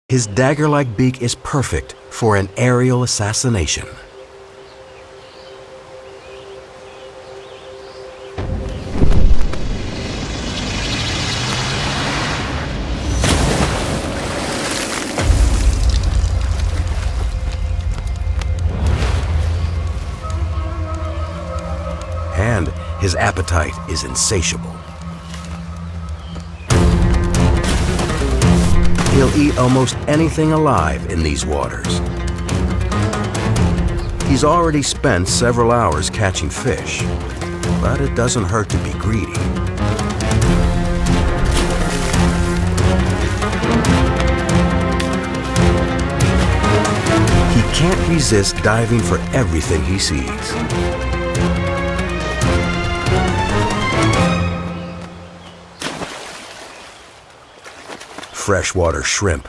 His dagger-like beak is perfect for an aerial assassination. And his appetite is insatiable. He'll eat almost anything alive in these waters. He's already spent several hours catching fish, but it doesn't hurt to be greedy. He can't resist diving for everything he sees. Freshwater shrimp